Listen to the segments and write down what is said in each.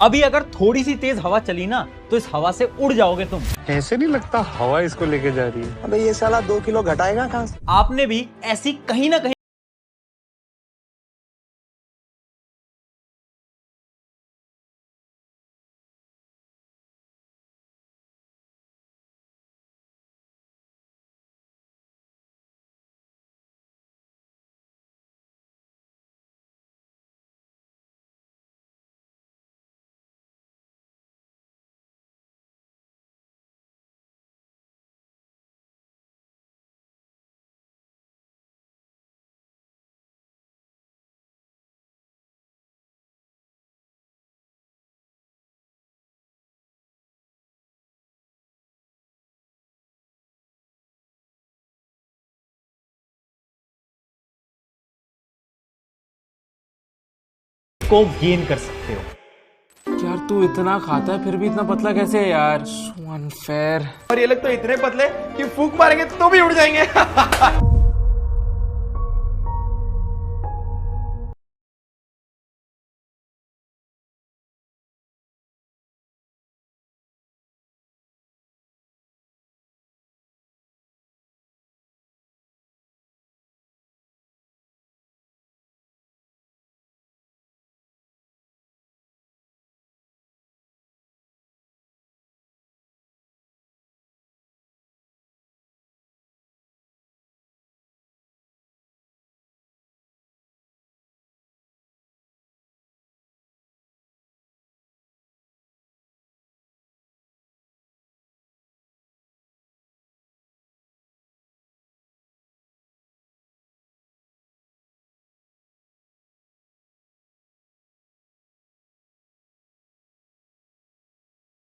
अभी अगर थोड़ी सी तेज हवा चली ना तो इस हवा से उड़ जाओगे तुम। ऐसे नहीं लगता हवा इसको लेके जा रही है। अबे ये साला 2 किलो घटाएगा कहाँ से? आपने भी ऐसी कहीं ना कहीं को गेन कर सकते हो। यार तू इतना खाता है फिर भी इतना पतला कैसे है यार? So unfair. और ये लोग तो इतने पतले कि फूंक मारेंगे तो भी उड़ जाएंगे।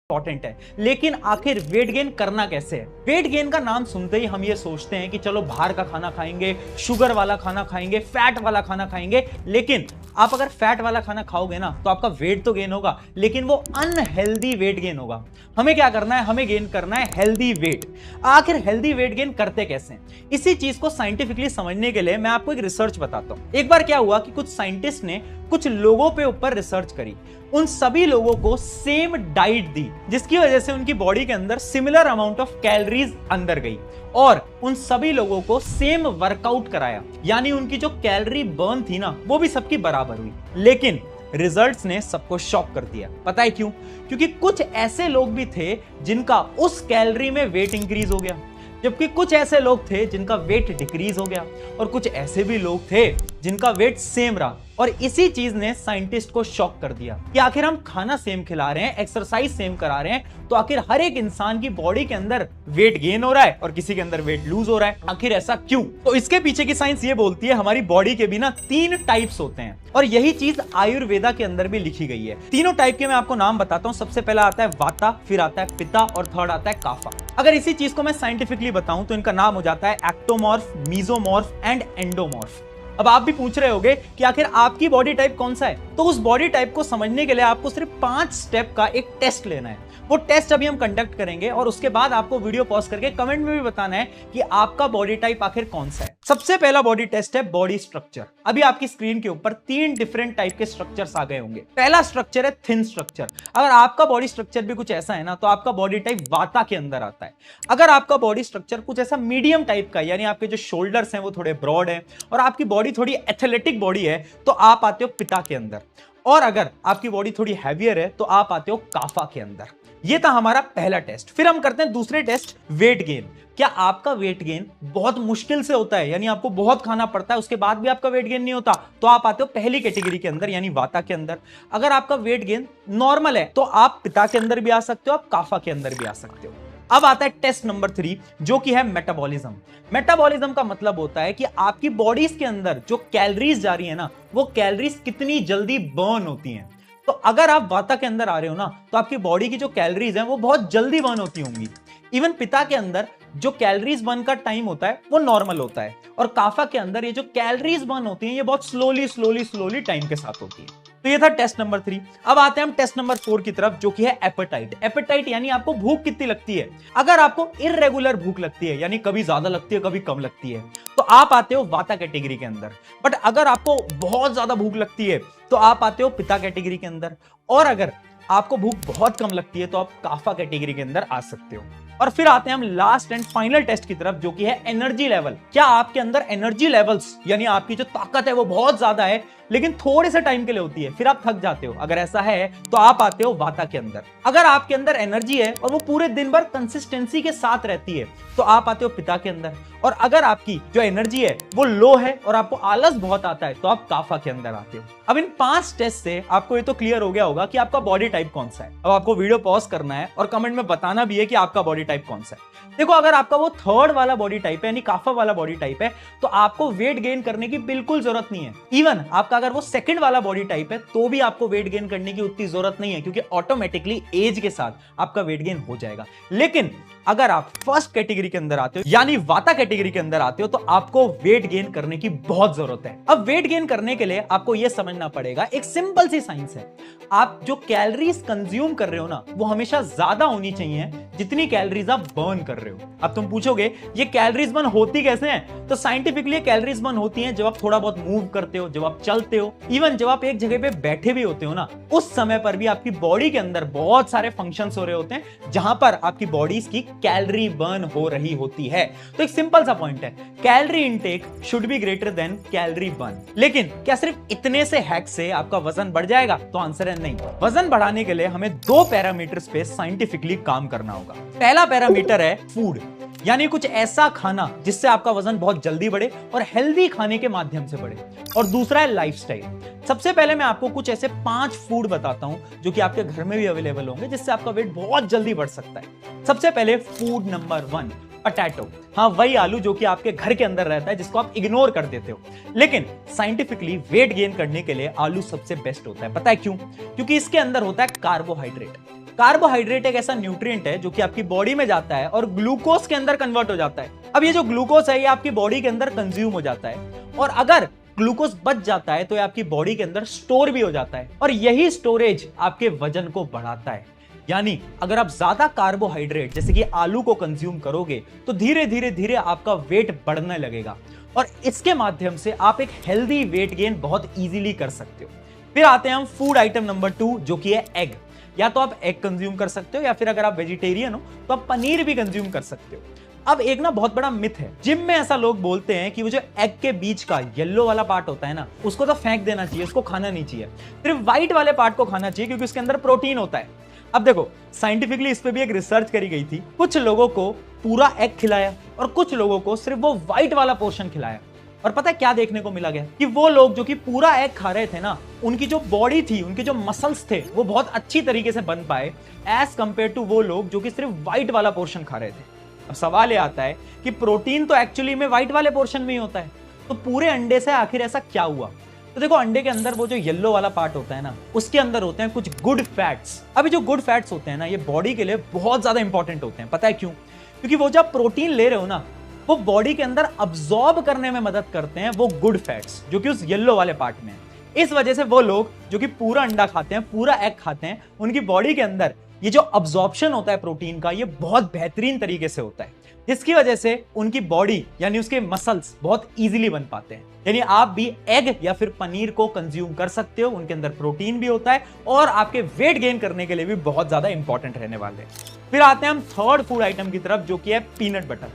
इंपॉर्टेंट है, लेकिन आखिर वेट गेन करना कैसे है? वेट गेन का नाम सुनते ही हम ये सोचते हैं कि चलो बाहर का खाना खाएंगे, शुगर वाला खाना खाएंगे, फैट वाला खाना खाएंगे। लेकिन आप अगर फैट वाला खाना खाओगे ना तो आपका वेट तो गेन होगा, लेकिन वो अनहेल्दी वेट गेन होगा। हमें क्या करना है? हमें गेन करना है हेल्दी वेट। आखिर हेल्दी वेट गेन करते कैसे हैं? इसी चीज को साइंटिफिकली समझने के लिए मैं आपको एक रिसर्च बताता हूं। एक बार क्या हुआ कि कुछ साइंटिस्ट ने कुछ लोगों पे ऊपर रिसर्च करी। उन सभी लोगों को सेम डाइट दी, जिसकी वजह से उनकी बॉडी के अंदर सिमिलर अमाउंट ऑफ कैलोरीज अंदर गई, और उन सभी लोगों को सेम वर्कआउट कराया, यानी उनकी जो कैलोरी बर्न थी ना वो भी सबकी बराबर हुई। लेकिन रिजल्ट्स ने सबको शॉक कर दिया। पता है क्यों? क्योंकि कुछ ऐसे लोग भी थे जिनका उस कैलोरी में वेट इंक्रीज हो गया, जबकि कुछ ऐसे लोग थे जिनका वेट डिक्रीज हो गया, और कुछ ऐसे भी लोग थे जिनका वेट सेम रहा। और इसी चीज ने साइंटिस्ट को शॉक कर दिया कि आखिर हम खाना सेम खिला रहे हैं, एक्सरसाइज सेम करा रहे हैं, तो आखिर हर एक इंसान की बॉडी के अंदर वेट गेन हो रहा है और किसी के अंदर वेट लूज हो रहा है। आखिर ऐसा क्यों? तो इसके पीछे की साइंस ये बोलती है हमारी बॉडी के भी ना 3 टाइप्स होते हैं, और यही चीज आयुर्वेदा के अंदर भी लिखी गई है। तीनों टाइप के मैं आपको नाम बताता हूं। सबसे पहला आता है वाता, फिर आता है पिता, और थर्ड आता है काफा। अगर इसी चीज को मैं साइंटिफिकली बताऊं तो इनका नाम हो जाता है एक्टोमॉर्फ, मीजोमॉर्फ एंड एंडोमॉर्फ। अब आप भी पूछ रहे होंगे कि आखिर आपकी बॉडी टाइप कौन सा है? तो उस बॉडी टाइप को समझने के लिए आपको सिर्फ 5 स्टेप का एक टेस्ट लेना है। वो टेस्ट अभी हम कंडक्ट करेंगे, और उसके बाद आपको वीडियो पॉज करके कमेंट में भी बताना है कि आपका बॉडी टाइप आखिर कौन सा है। सबसे पहला बॉडी टेस्ट है बॉडी स्ट्रक्चर। अभी आपकी स्क्रीन के ऊपर 3 डिफरेंट टाइप के स्ट्रक्चर्स आ गए होंगे। पहला स्ट्रक्चर है थिन स्ट्रक्चर। अगर आपका बॉडी स्ट्रक्चर भी कुछ ऐसा है ना तो आपका बॉडी टाइप वाता के अंदर आता है। अगर आपका बॉडी स्ट्रक्चर कुछ ऐसा मीडियम टाइप का, यानी आपके जो शोल्डर्स हैं वो थोड़े ब्रॉड है और आपकी बॉडी थोड़ी एथलेटिक बॉडी है, तो आप आते हो पिता के अंदर। और अगर आपकी बॉडी थोड़ी हैवियर है तो आप आते हो काफा के अंदर। ये था हमारा पहला टेस्ट। फिर हम करते हैं दूसरे टेस्ट, वेट गेन। क्या आपका वेट गेन बहुत मुश्किल से होता है, यानी आपको बहुत खाना पड़ता है उसके बाद भी आपका वेट गेन नहीं होता, तो आप आते हो पहली कैटेगरी के अंदर, यानी वाता के अंदर। अगर आपका वेट गेन नॉर्मल है तो आप पिता के अंदर भी आ सकते हो, आप काफा के अंदर भी आ सकते हो। अब आता है टेस्ट नंबर 3, जो कि है मेटाबॉलिज्म। मेटाबॉलिज्म का मतलब होता है कि आपकी बॉडीज के अंदर जो कैलोरीज जा रही है ना, वो कैलोरीज कितनी जल्दी बर्न होती हैं। तो अगर आप वाता के अंदर आ रहे हो ना तो आपकी बॉडी की जो कैलोरीज हैं वो बहुत जल्दी बर्न होती होंगी। इवन पिता के अंदर जो कैलोरीज बर्न का टाइम होता है वो नॉर्मल होता है, और काफा के अंदर ये जो कैलोरीज बर्न होती हैं ये बहुत स्लोली टाइम के साथ होती है। तो ये था टेस्ट नंबर 3। अब आते हैं हम टेस्ट नंबर 4 की तरफ, जो कि है एपेटाइट। एपेटाइट यानी आपको भूख कितनी लगती है। अगर आपको इर्रेगुलर भूख लगती है, यानी कभी ज्यादा लगती है कभी कम लगती है, तो आप आते हो वाता कैटेगरी के अंदर। बट अगर आपको बहुत ज्यादा भूख लगती है तो आप आते हो पिता कैटेगरी के अंदर। और अगर आपको भूख बहुत कम लगती है तो आप काफा कैटेगरी के अंदर आ सकते हो। और फिर आते हैं हम लास्ट एंड फाइनल टेस्ट की तरफ, जो कि है एनर्जी लेवल। क्या आपके अंदर एनर्जी लेवल्स यानी आपकी जो ताकत है वो बहुत ज्यादा है लेकिन थोड़े से टाइम के लिए होती है, फिर आप थक जाते हो? अगर ऐसा है तो आप आते हो वाता के अंदर। अगर आपके अंदर एनर्जी है और वो पूरे दिन भर कंसिस्टेंसी के साथ रहती है तो आप आते हो पिता के अंदर। और अगर आपकी जो एनर्जी है वो लो है और आपको आलस बहुत आता है तो आप काफा के अंदर आते हो। अब इन 5 टेस्ट से आपको ये तो क्लियर हो गया होगा कि आपका बॉडी टाइप कौन सा है। अब आपको वीडियो पॉज करना है और कमेंट में बताना भी है कि आपका बॉडी टाइप कौन सा है। देखो, अगर आपका वो 3rd वाला बॉडी टाइप है यानी काफा वाला बॉडी टाइप है तो आपको वेट गेन करने की बिल्कुल जरूरत नहीं है। इवन आपका अगर वो 2nd वाला बॉडी टाइप है तो भी आपको वेट गेन करने की उतनी जरूरत नहीं है, क्योंकि ऑटोमेटिकली एज के साथ आपका वेट गेन हो जाएगा। लेकिन अगर आप 1st कैटेगरी के अंदर आते हो यानी वाता कैटेगरी के अंदर आते हो तो आपको वेट गेन करने की बहुत जरूरत है। अब वेट गेन करने के लिए आपको यह समझना पड़ेगा, एक सिंपल सी साइंस है, आप जो कैलोरीज कंज्यूम कर रहे हो ना वो हमेशा ज्यादा होनी चाहिए जितनी कैलोरीज आप बर्न कर रहे हो। अब तुम पूछोगे ये कैलोरीज बर्न होती कैसे हैं? तो साइंटिफिकली कैलोरीज बर्न होती हैं जब आप थोड़ा बहुत मूव करते हो, जब आप चलते हो, इवन जब आप एक जगह पे बैठे भी होते हो ना, उस समय पर भी आपकी बॉडी के अंदर बहुत सारे फंक्शंस हो रहे होते हैं जहां पर आपकी बॉडीज की कैलोरी बर्न हो रही होती है। तो एक सिंपल सा पॉइंट है, calorie intake should be greater than calorie burn. लेकिन क्या सिर्फ इतने से हैक से आपका वजन बढ़ जाएगा? तो आंसर है नहीं। वजन बढ़ाने के लिए हमें 2 पैरामीटर्स पे साइंटिफिकली काम करना होगा। पहला पैरामीटर है फूड, यानी कुछ ऐसा खाना जिससे आपका वजन बहुत जल्दी बढ़े और हेल्दी खाने के माध्यम से बढ़े। और दूसरा है लाइफस्टाइल। सबसे पहले मैं आपको कुछ ऐसे 5 फूड बताता हूं जो कि आपके घर में भी अवेलेबल होंगे जिससे आपका वेट बहुत जल्दी बढ़ सकता है। सबसे पहले फूड नंबर 1, पटैटो। हाँ, वही आलू जो कि आपके घर के अंदर रहता है जिसको आप इग्नोर कर देते हो। लेकिन साइंटिफिकली वेट गेन करने के लिए आलू सबसे बेस्ट होता है। पता है क्यों? क्योंकि इसके अंदर होता है कार्बोहाइड्रेट। कार्बोहाइड्रेट एक ऐसा न्यूट्रिएंट है जो कि आपकी बॉडी में जाता है और ग्लूकोज के अंदर कन्वर्ट हो जाता है। अब ये जो ग्लूकोज है ये आपकी बॉडी के अंदर कंज्यूम हो जाता है और अगर ग्लूकोज बच जाता है तो ये आपकी बॉडी के अंदर स्टोर भी हो जाता है और यही स्टोरेज आपके वजन को बढ़ाता है। यानी अगर आप ज्यादा कार्बोहाइड्रेट जैसे कि आलू को कंज्यूम करोगे तो धीरे धीरे धीरे आपका वेट बढ़ने लगेगा और इसके माध्यम से आप एक हेल्दी वेट गेन बहुत इजीली कर सकते हो। फिर आते हैं हम फूड आइटम नंबर 2 जो कि है एग। या तो आप एग कंज्यूम कर सकते हो या फिर अगर आप वेजिटेरियन हो तो आप पनीर भी कंज्यूम कर सकते हो। अब एक ना बहुत बड़ा मिथ है, जिम में ऐसा लोग बोलते हैं कि वो जो एग के बीच का येलो वाला पार्ट होता है ना उसको तो फेंक देना चाहिए, उसको खाना नहीं चाहिए, सिर्फ व्हाइट वाले पार्ट को खाना चाहिए क्योंकि उसके अंदर प्रोटीन होता है। अब देखो, साइंटिफिकली इस पे भी एक रिसर्च करी गई थी। कुछ लोगों को पूरा एग खिलाया और कुछ लोगों को सिर्फ वो व्हाइट वाला पोर्शन खिलाया और पता है क्या देखने को मिला गया कि वो लोग जो कि पूरा एग खा रहे थे ना उनकी जो बॉडी थी, उनके जो मसल्स थे वो बहुत अच्छी तरीके से बन पाए एज कंपेयर टू वो लोग जो कि सिर्फ व्हाइट वाला पोर्शन खा रहे थे। अब सवाल ये आता है कि प्रोटीन तो एक्चुअली में व्हाइट वाले पोर्शन में ही होता है, तो पूरे अंडे से आखिर ऐसा क्या हुआ? तो देखो, अंडे के अंदर वो जो येलो वाला पार्ट होता है ना उसके अंदर होते हैं कुछ गुड फैट्स। अभी जो गुड फैट्स होते हैं ना ये बॉडी के लिए बहुत ज्यादा इंपॉर्टेंट होते हैं। पता है क्यों? क्योंकि वो जब प्रोटीन ले रहे हो ना वो बॉडी के अंदर अब्सॉर्ब करने में मदद करते हैं वो गुड फैट्स जो कि उस येलो वाले पार्ट में है। इस वजह से वो लोग जो कि पूरा अंडा खाते हैं, पूरा एग खाते हैं, उनकी बॉडी के अंदर ये जो अब्सॉर्प्शन होता है प्रोटीन का ये बहुत बेहतरीन तरीके से होता है, जिसकी वजह से उनकी बॉडी यानी उसके मसल्स बहुत इजीली बन पाते हैं। यानी आप भी एग या फिर पनीर को कंज्यूम कर सकते हो, उनके अंदर प्रोटीन भी होता है और आपके वेट गेन करने के लिए भी बहुत ज्यादा इंपॉर्टेंट रहने वाले हैं। फिर आते हैं हम 3rd फूड आइटम की तरफ जो कि है पीनट बटर।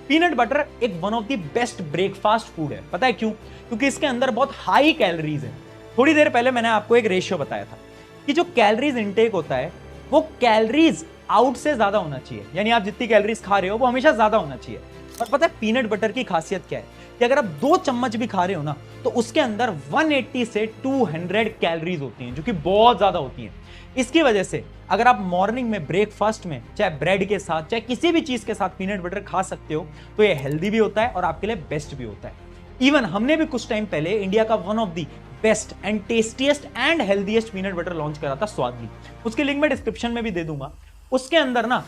पीनट बटर एक one of the best breakfast food है। पता है क्यों? क्योंकि इसके अंदर बहुत हाई कैलोरीज है। थोड़ी देर पहले मैंने आपको एक रेशियो बताया था कि जो कैलोरीज इनटेक होता है वो कैलोरीज आउट से ज्यादा होना चाहिए, यानी आप जितनी कैलोरीज खा रहे हो वो हमेशा ज्यादा होना चाहिए। और पता है पीनट बटर की खासियत क्या है कि अगर आप 2 चम्मच भी खा रहे हो ना तो उसके अंदर 180 से 200 कैलोरीज होती हैं जो कि बहुत ज्यादा होती हैं। इसकी वजह से अगर आप मॉर्निंग में ब्रेकफास्ट में चाहे ब्रेड के साथ चाहे किसी भी चीज के साथ पीनट बटर खा सकते हो तो ये हेल्दी भी होता है और आपके लिए बेस्ट भी होता है। इवन हमने भी कुछ टाइम पहले इंडिया का one of the best and tastiest and healthiest peanut butter launch करा था, स्वादली। उसकी लिंक मैं डिस्क्रिप्शन में भी दे दूंगा। उसके अंदर ना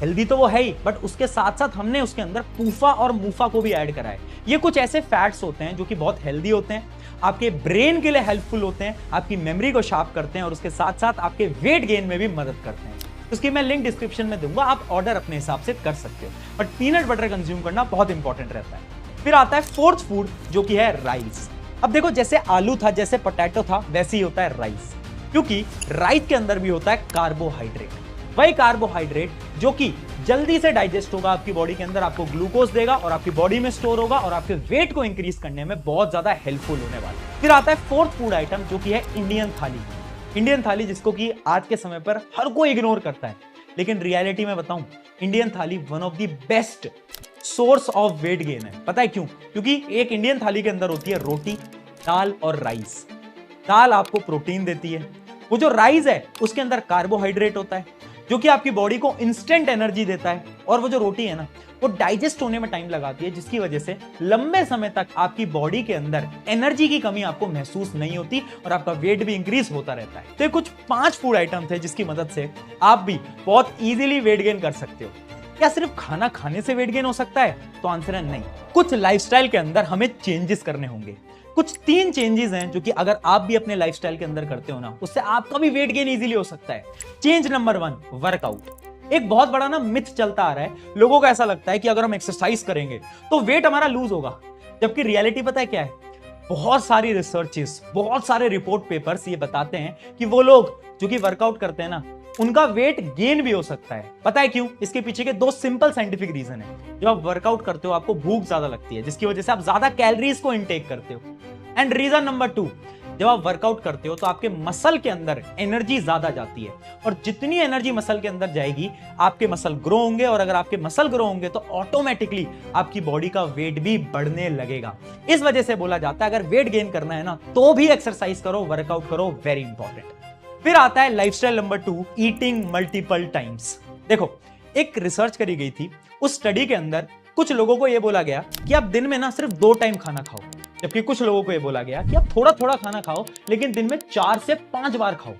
हेल्दी तो वो है ही बट उसके साथ साथ हमने उसके अंदर पूफा और मूफा को भी ऐड करा है। ये कुछ ऐसे फैट्स होते हैं जो कि बहुत हेल्दी होते हैं, आपके ब्रेन के लिए हेल्पफुल होते हैं, आपकी मेमोरी को शार्प करते हैं और उसके साथ साथ आपके वेट गेन में भी मदद करते हैं। उसकी मैं लिंक डिस्क्रिप्शन में दूंगा, आप ऑर्डर अपने हिसाब से कर सकते हो, बट पीनट बटर कंज्यूम करना बहुत इंपॉर्टेंट रहता है। फिर आता है 4th फूड जो कि है राइस। अब देखो, जैसे आलू था, जैसे पोटैटो था, वैसे ही होता है राइस। क्योंकि राइस के अंदर भी होता है कार्बोहाइड्रेट, वही कार्बोहाइड्रेट जो कि जल्दी से डाइजेस्ट होगा आपकी बॉडी के अंदर, आपको ग्लूकोज देगा और आपकी बॉडी में स्टोर होगा और आपके वेट को इंक्रीज करने में बहुत ज्यादा हेल्पफुल होने वाला है। फिर आता है फोर्थ फूड आइटम जो कि है इंडियन थाली। इंडियन थाली जिसको कि आज के समय पर हर कोई इग्नोर करता है, लेकिन रियलिटी में बताऊं, इंडियन थाली one of the best source of weight gain है। पता है क्यों? क्योंकि एक इंडियन थाली के अंदर होती है रोटी, दाल और राइस। दाल आपको प्रोटीन देती है, वो जो राइस है उसके अंदर कार्बोहाइड्रेट होता है जो कि आपकी बॉडी को इंस्टेंट एनर्जी देता है, और वो जो रोटी है ना वो डाइजेस्ट होने में टाइम लगाती है, जिसकी वजह से लंबे समय तक आपकी बॉडी के अंदर एनर्जी की कमी आपको महसूस नहीं होती और आपका वेट भी इंक्रीज होता रहता है। तो ये कुछ 5 फूड आइटम थे जिसकी मदद से आप भी बहुत इजीली वेट गेन कर सकते हो। क्या सिर्फ खाना खाने से वेट गेन हो सकता है? तो आंसर है नहीं। कुछ लाइफस्टाइल के अंदर हमें चेंजेस करने होंगे। कुछ 3 चेंजेस हैं जो कि अगर आप भी अपने लाइफस्टाइल के अंदर करते हो ना, उससे आपका भी वेट गेन इजीली हो सकता है। Change number 1, workout. एक बहुत बड़ा ना मिथ चलता आ रहा है, लोगों को ऐसा लगता है कि अगर हम एक्सरसाइज करेंगे तो वेट हमारा लूज होगा, जबकि रियलिटी पता है क्या है? बहुत सारी रिसर्चेस, बहुत सारे रिपोर्ट पेपर्स ये बताते हैं कि वो लोग जो कि वर्कआउट करते हैं ना, उनका वेट गेन भी हो सकता है। पता है क्यों? इसके पीछे के 2 सिंपल साइंटिफिक रीजन है। जब आप वर्कआउट करते हो आपको भूख ज्यादा लगती है, जिसकी वजह से आप ज्यादा कैलोरीज को इनटेक करते हो। एंड रीजन नंबर 2, जब आप वर्कआउट करते हो तो आपके मसल के अंदर एनर्जी ज्यादा जाती है, और जितनी एनर्जी मसल के अंदर जाएगी आपके मसल ग्रो होंगे, और अगर आपके मसल ग्रो होंगे तो ऑटोमेटिकली आपकी बॉडी का वेट भी बढ़ने लगेगा। इस वजह से बोला जाता है अगर वेट गेन करना है ना तो भी एक्सरसाइज करो, वर्कआउट करो, वेरी इंपॉर्टेंट। फिर आता है lifestyle number 2, eating multiple times. देखो, एक रिसर्च करी गई थी, उस स्टडी के अंदर कुछ लोगों को यह बोला गया कि आप दिन में ना सिर्फ 2 टाइम खाना खाओ, जबकि कुछ लोगों को यह बोला गया कि आप थोड़ा थोड़ा खाना खाओ लेकिन दिन में 4 से 5 बार खाओ।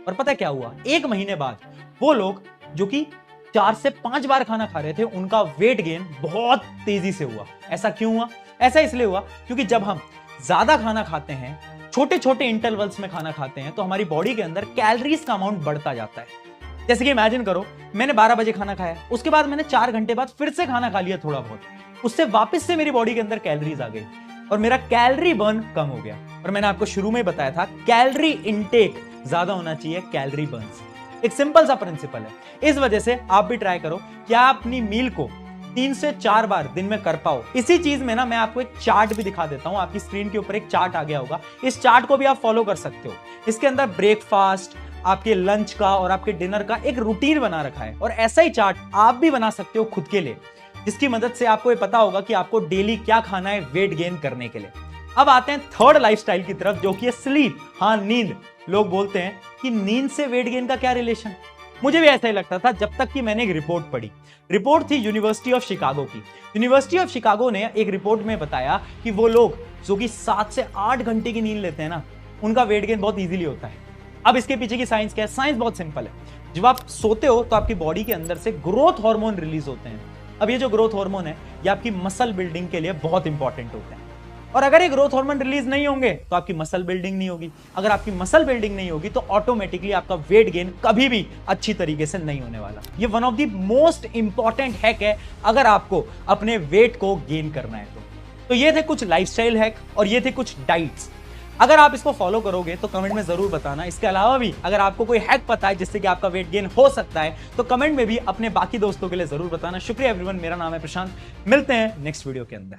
और पता है क्या हुआ? 1 महीने बाद वो लोग जो कि 4 से 5 बार खाना खा रहे थे उनका वेट गेन बहुत तेजी से हुआ। ऐसा क्यों हुआ? ऐसा इसलिए हुआ क्योंकि जब हम ज्यादा खाना खाते हैं, छोटे छोटे इंटरवल्स में खाना खाते हैं, तो हमारी बॉडी के अंदर कैलोरीज का अमाउंट बढ़ता जाता है। जैसे कि इमेजिन करो, मैंने 12 बजे खाना खाया, उसके बाद मैंने 4 घंटे बाद फिर से खाना खा लिया थोड़ा बहुत, उससे वापस से मेरी बॉडी के अंदर कैलोरीज आ गई और मेरा कैलोरी बर्न कम हो गया। और मैंने आपको शुरू में बताया था कैलोरी इनटेक ज्यादा होना चाहिए कैलोरी बर्न से। एक सिंपल सा प्रिंसिपल है। इस वजह से आप भी ट्राई करो कि आप अपनी मील को 3 से 4 बार दिन में कर पाओ। इसी चीज में ना मैं आपको एक चार्ट भी दिखा देता हूं, आपकी स्क्रीन के ऊपर एक चार्ट आ गया होगा, इस चार्ट को भी आप फॉलो कर सकते हो। इसके अंदर ब्रेकफास्ट, आपके लंच का और आपके डिनर का एक रूटीन बना रखा है, और ऐसा ही चार्ट आप भी बना सकते हो खुद के लिए, जिसकी मदद से आपको ये पता होगा कि आपको डेली क्या खाना है वेट गेन करने के लिए। अब आते हैं थर्ड लाइफस्टाइल की तरफ, जो कि है स्लीप। हाँ, नींद। लोग बोलते हैं कि नींद से वेट गेन का क्या रिलेशन? मुझे भी ऐसा ही लगता था जब तक कि मैंने एक रिपोर्ट पढ़ी। रिपोर्ट थी यूनिवर्सिटी ऑफ शिकागो की। यूनिवर्सिटी ऑफ शिकागो ने एक रिपोर्ट में बताया कि वो लोग जो कि 7 से 8 घंटे की नींद लेते हैं ना, उनका वेट गेन बहुत इजीली होता है। अब इसके पीछे की साइंस क्या है? साइंस बहुत सिंपल है। जब आप सोते हो तो आपकी बॉडी के अंदर से ग्रोथ हार्मोन रिलीज होते हैं। अब ये जो ग्रोथ हार्मोन है ये आपकी मसल बिल्डिंग के लिए बहुत इंपॉर्टेंट होते हैं, और अगर ये ग्रोथ हार्मोन रिलीज नहीं होंगे तो आपकी मसल बिल्डिंग नहीं होगी। अगर आपकी मसल बिल्डिंग नहीं होगी तो ऑटोमेटिकली आपका वेट गेन कभी भी अच्छी तरीके से नहीं होने वाला। ये one of the most important hack है अगर आपको अपने वेट को गेन करना है तो ये थे कुछ लाइफस्टाइल हैक और ये थे कुछ डाइट्स। अगर आप इसको फॉलो करोगे तो कमेंट में जरूर बताना। इसके अलावा भी अगर आपको कोई हैक पता है जिससे कि आपका वेट गेन हो सकता है तो कमेंट में भी अपने बाकी दोस्तों के लिए जरूर बताना। शुक्रिया एवरीवन, मेरा नाम है प्रशांत। मिलते हैं नेक्स्ट वीडियो के अंदर।